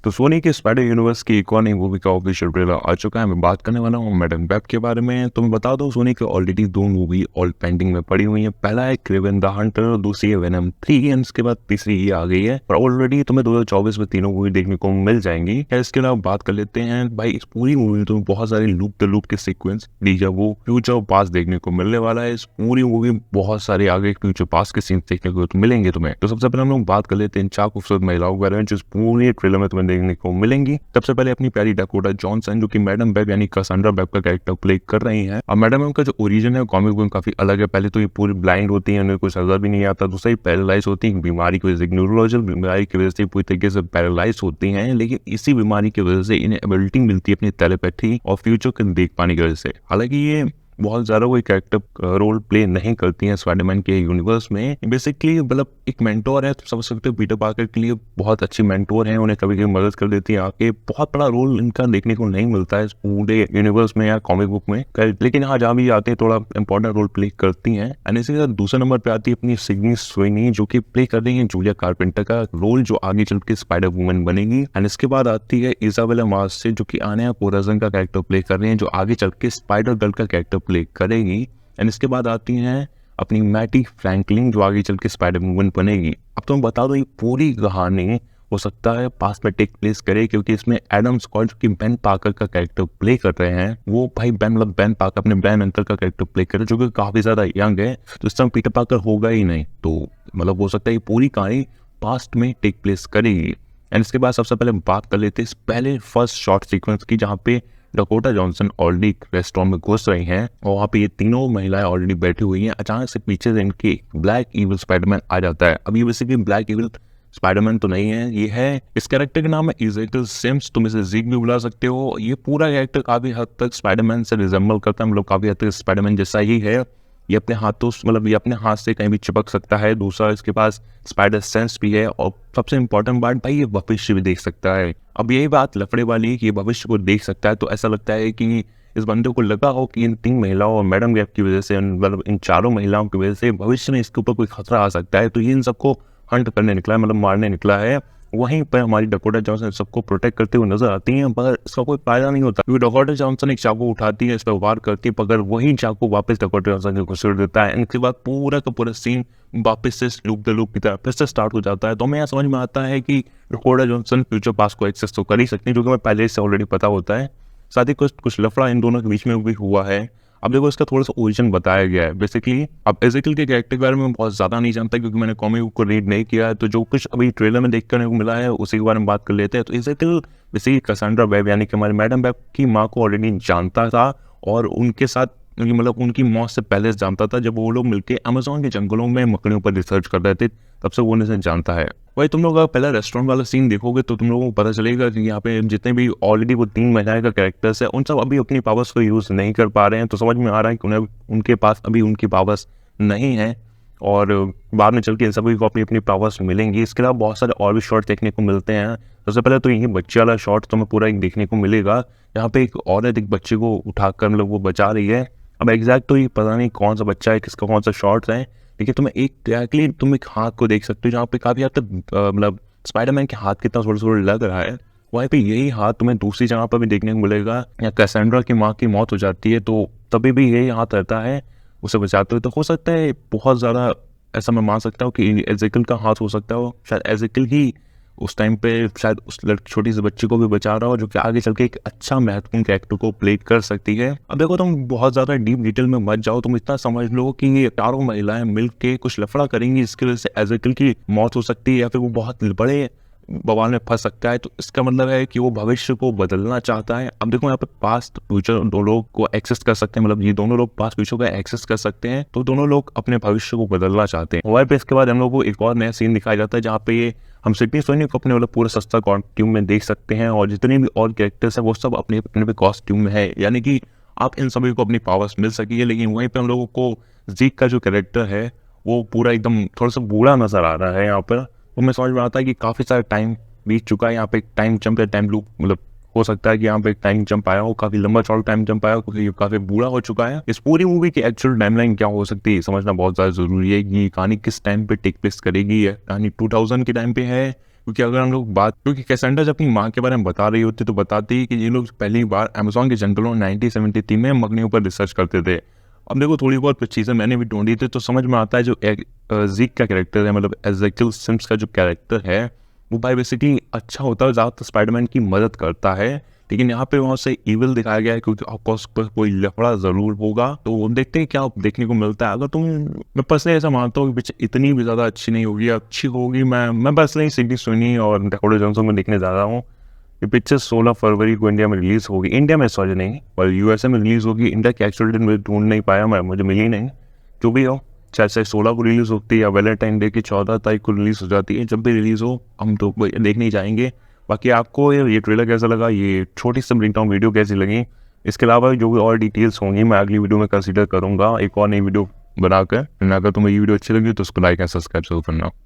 तो सोनी के spider universe की एक और नई मूवी का ऑफिशियल ट्रेलर आ चुका है। मैं बात करने वाला हूँ मैडम वेब के बारे में। तो मैं बता दूं, सोनी के ऑलरेडी दो मूवी ऑल पेंडिंग में पड़ी हुई है। पहला है क्रेवन द हंटर और दूसरी है वेनम 3 एंड इसके बाद तीसरी ये आ गई है और ऑलरेडी तुम्हें 2024 में तीनों मूवी देखने को मिल जाएंगी। इसके अलावा बात कर लेते हैं भाई, इस पूरी मूवी में तुम्हें बहुत सारे लूप द लूप के सीक्वेंस, डीजा वो फ्यूचर और पास्ट देखने को मिलने वाला है। इस पूरी मूवी में बहुत सारे आगे फ्यूचर पास्ट के सीन्स देखने को मिलेंगे तुम्हें। तो सबसे पहले हम लोग बात कर लेते हैं चार खूबसूरत महिलाओं के बारे में जो इस पूरी ट्रेलर में तुम्हें देखने को मिलेंगी। सबसे पहले अपनी प्यारी डकोटा जॉनसन जो कि मैडम वेब यानी कैसेंड्रा वेब का कैरेक्टर प्ले कर रही हैं। और मैडम वेब का जो ओरिजिन है कॉमिक बुक में काफी अलग है। पहले तो ये पूरी ब्लाइंड होती है, उन्हें कुछ नजर भी नहीं आता। दूसरा, पैरालाइज होती है बीमारी की वजह से, न्यूरोलॉजिकल बीमारी की वजह से पूरी तरीके से पैरालाइज होती हैं। लेकिन इसी बीमारी की वजह से इन्हें एबिलिटी मिलती है अपनी टेलीपैथी और फ्यूचर को देख पाने की वजह से। हालांकि ये बहुत ज़्यादा कोई कैरेक्टर रोल प्ले नहीं करती हैं स्पाइडरमैन के यूनिवर्स में। बेसिकली मतलब एक मेंटोर है, तो समझ सकते हो पीटर पार्कर के लिए बहुत अच्छी मेंटोर है, उन्हें कभी कभी मदद कर देती है आके। बहुत बड़ा रोल इनका देखने को नहीं मिलता है इस पूरे यूनिवर्स में या कॉमिक बुक में, लेकिन हाँ जहाँ भी आते हैं थोड़ा इंपॉर्टेंट रोल प्ले करती हैं। एंड इसी के साथ दूसरे नंबर पे आती है अपनी सिडनी स्वेनी जो कि प्ले कर रही है जूलिया कारपेंटर का रोल, जो आगे चल के स्पाइडर वुमन बनेगी। एंड इसके बाद आती है इजाबेला मार्से जो कि आनिया कोराजन का कैरेक्टर प्ले कर रही है, जो आगे चल के स्पाइडर गर्ल का कैरेक्टर प्ले करेगी। एंड इसके बाद आती हैं अपनी मैटी फ्रैंकलिन जो आगे चल के स्पाइडर वुमन बनेगी। अब तो मैं बता दो, ये पूरी कहानी हो सकता है पास्ट में टेक प्लेस करे, क्योंकि इसमें एडम स्कॉट जो कि बेन पार्कर का कैरेक्टर प्ले कर रहे हैं, वो भाई बेन पार्कर अपने बेन अंकल का कैरेक्टर प्ले कर रहे हैं जो कि काफी ज्यादा यंग है। तो इस समय पीटर पार्कर होगा ही नहीं, तो मतलब हो सकता है ये पूरी कहानी पास्ट में टेक प्लेस करेगी। एंड इसके बाद सबसे पहले बात कर लेते हैं पहले फर्स्ट शॉर्ट सीक्वेंस की, जहाँ पे डकोटा जॉनसन ऑलरेडी रेस्टोरेंट में घुस रही हैं और वहाँ पे ये तीनों महिलाएं ऑलरेडी बैठी हुई हैं। अचानक से पीछे से इनके ब्लैक इविल स्पाइडरमैन आ जाता है। अब ये बेसिकली ब्लैक इविल स्पाइडरमैन तो नहीं है, ये है, इस कैरेक्टर का नाम है इज़ेकियल सिम्स, तुम इसे ज़ीक भी बुला सकते हो। ये पूरा कैरेक्टर काफी हद तक स्पाइडरमैन से रिजेंबल करता है, मतलब काफी हद तक स्पाइडरमैन जैसा ही है। ये अपने हाथों मतलब ये अपने हाथ से कहीं भी चिपक सकता है। दूसरा, इसके पास स्पाइडर सेंस भी है और सबसे इंपॉर्टेंट बात भाई, ये भविष्य भी देख सकता है। अब यही बात लफड़े वाली है कि ये भविष्य को देख सकता है, तो ऐसा लगता है कि इस बंदे को लगा हो कि इन तीन महिलाओं और मैडम गैप की वजह से, मतलब इन चारों महिलाओं की वजह से भविष्य में इसके ऊपर कोई खतरा आ सकता है, तो ये इन सबको हंट करने निकला है, मतलब मारने निकला है। वहीं पर हमारी डकोटा जॉनसन सबको प्रोटेक्ट करते हुए नजर आती हैं, पर इसका कोई फायदा नहीं होता, क्योंकि डकोटा जॉनसन एक चाकू उठाती है, इस पर वार करती है, मगर वही चाकू वापस डकोटा जॉनसन को घुसेड़ देता है। इनके बाद पूरा का पूरा सीन वापस से लूप द लूप की तरह फिर से स्टार्ट हो जाता है। तो हमें यहाँ समझ में आता है कि डकोटा जॉनसन फ्यूचर पास्ट को एक्सेस तो कर ही सकती है, जो कि हमें पहले से ऑलरेडी पता होता है। साथ ही कुछ लफड़ा इन दोनों के बीच में भी हुआ है। अब देखो, इसका थोड़ा सा ओरिजिन बताया गया है बेसिकली। अब एजेकिल के कैरेक्टर के बारे में बहुत ज़्यादा नहीं जानता, क्योंकि मैंने कॉमिक बुक को रीड नहीं किया है। तो जो कुछ अभी ट्रेलर में देख करने को मिला है उसी के बारे में बात कर लेते हैं। तो एजेकिल बेसिकली कैसेंड्रा वेब यानी कि हमारी मैडम वेब की माँ को ऑलरेडी जानता था और उनके साथ मतलब उनकी मौत से पहले से जानता था, जब वो लोग मिलकर अमेजोन के जंगलों में मकड़ियों पर रिसर्च कर रहे थे, तब से वो उन्हें जानता है। भाई तुम लोग अगर पहला रेस्टोरेंट वाला सीन देखोगे तो तुम लोगों को पता चलेगा कि यहाँ पे जितने भी ऑलरेडी वो तीन महिलाएं का कैरेक्टर्स है, उन सब अभी अपनी पावर्स को यूज़ नहीं कर पा रहे हैं। तो समझ में आ रहा है कि उन्हें उनके पास अभी उनकी पावर्स नहीं है और बाद में चल के इन सभी को अपनी अपनी पावर्स मिलेंगी। इसके अलावा बहुत सारे और भी शॉट देखने को मिलते हैं। सबसे पहले तो यही बच्चे वाला शॉट तुम्हें पूरा एक देखने को मिलेगा, यहाँ पे एक औरत एक बच्चे को उठाकर मतलब वो बचा रही है। अब एग्जैक्ट तो ये पता नहीं कौन सा बच्चा है, किसका कौन सा शॉट है, लेकिन तुम्हें एक तुम एक हाथ को देख सकते हो जहाँ पे काफी हद तक मतलब स्पाइडरमैन के हाथ कितना थोड़ा थोड़ा लग रहा है। वहीं पे यही हाथ तुम्हें दूसरी जगह पर भी देखने को मिलेगा। या कैसेंड्रा की माँ की मौत हो जाती है तो तभी भी यही हाथ रहता है उसे बचाते हुए। तो हो सकता है बहुत ज़्यादा ऐसा मैं मान सकता हूँ कि एजेकिल का हाथ हो सकता है, शायद एजेकिल ही उस टाइम पे शायद उस छोटी सी बच्ची को भी बचा रहा हो, जो कि आगे चल के एक अच्छा महत्वपूर्ण कैरेक्टर को प्ले कर सकती है। अब देखो, तुम बहुत ज़्यादा डीप डिटेल में मत जाओ, तुम इतना समझ लो कि ये चारों महिलाएं मिल के कुछ लफड़ा करेंगी, इसकी वजह से एजेकिल की मौत हो सकती है या फिर वो बहुत बड़े बवाल में फंस सकता है। तो इसका मतलब है कि वो भविष्य को बदलना चाहता है। अब देखो, यहाँ पे पास्ट फ्यूचर दो लोग को एक्सेस कर सकते हैं, मतलब ये दोनों लोग पास्ट फ्यूचर को एक्सेस कर सकते हैं, तो दोनों लोग अपने भविष्य को बदलना चाहते हैं। वहीं पे इसके बाद हम लोग को एक और नया सीन दिखाया जाता है, जहाँ पे ये हम सिडनी स्वेनी को अपने मतलब पूरे सस्ता कॉस्ट्यूम में देख सकते हैं और जितने भी और कैरेक्टर्स हैं वो सब अपने अपने कॉस्ट्यूम में है, यानी कि आप इन सभी को अपनी पावर्स मिल सकी है। लेकिन वहीं पे हम लोगों को जीक का जो कैरेक्टर है वो पूरा एकदम थोड़ा सा बूढ़ा नजर आ रहा है यहाँ पर। तो मैं समझ में आता है कि काफ़ी सारा टाइम बीत चुका है, यहाँ पे एक टाइम जंप या टाइम लूप मतलब हो सकता है कि यहाँ पे एक टाइम जंप आया हो, काफी लंबा चौड़ा टाइम जंप आया हो, क्योंकि ये काफी बूढ़ा हो चुका है। इस पूरी मूवी की एक्चुअल टाइमलाइन क्या हो सकती है समझना बहुत ज्यादा जरूरी है कि ये कहानी किस टाइम पे टेक प्लेस करेगी। ये कहानी 2000 के टाइम पे है, क्योंकि अगर हम लोग बात, क्योंकि कैसेंड्रा जब अपनी माँ के बारे में बता रही होती तो बताती है कि ये लोग पहली बार अमेज़न के जंगलों में 1973 में मगनियों पर रिसर्च करते थे। अब देखो थोड़ी बहुत चीज़ें मैंने भी ढूँढी थी तो समझ में आता है जो ज़ीक का कैरेक्टर है, मतलब एज़ेकियल सिम्स का जो कैरेक्टर है वो भाई बेसिकली अच्छा होता है, ज़्यादातर स्पाइडरमैन की मदद करता है। लेकिन यहाँ पे वहाँ से इविल दिखाया गया है क्योंकि आपको उस पर कोई लफड़ा ज़रूर होगा। तो देखते हैं क्या देखने को मिलता है। अगर मैं पर्सनली ऐसा मानता हूँ कि पिक्चर इतनी भी ज़्यादा अच्छी नहीं होगी, अच्छी होगी। मैं पर्सनली सिडनी स्विनी और डैकोटा जॉनसन को देखने जा रहा हूँ। ये पिक्चर 16 फरवरी को इंडिया में रिलीज़ होगी। इंडिया में सॉरी नहीं, पर यूएसए में रिलीज़ होगी। इंडिया की एक्चुअल डेट मैं ढूँढ नहीं पाया, मुझे मिली नहीं। जो भी हो, चाहे 16 को रिलीज़ होती है या वैलेंटाइन डे की 14 तारीख को रिलीज़ हो जाती है, जब भी रिलीज़ हो हम तो देखने ही जाएंगे। बाकी आपको ये ट्रेलर कैसा लगा, ये छोटी सी ब्रेकडाउन वीडियो कैसी लगी, इसके अलावा जो भी और डिटेल्स होंगी मैं अगली वीडियो में कंसीडर करूँगा एक और नई वीडियो बनाकर। अगर तुम्हें ये वीडियो अच्छी लगी तो उसको लाइक एंड सब्सक्राइब जरूर करना।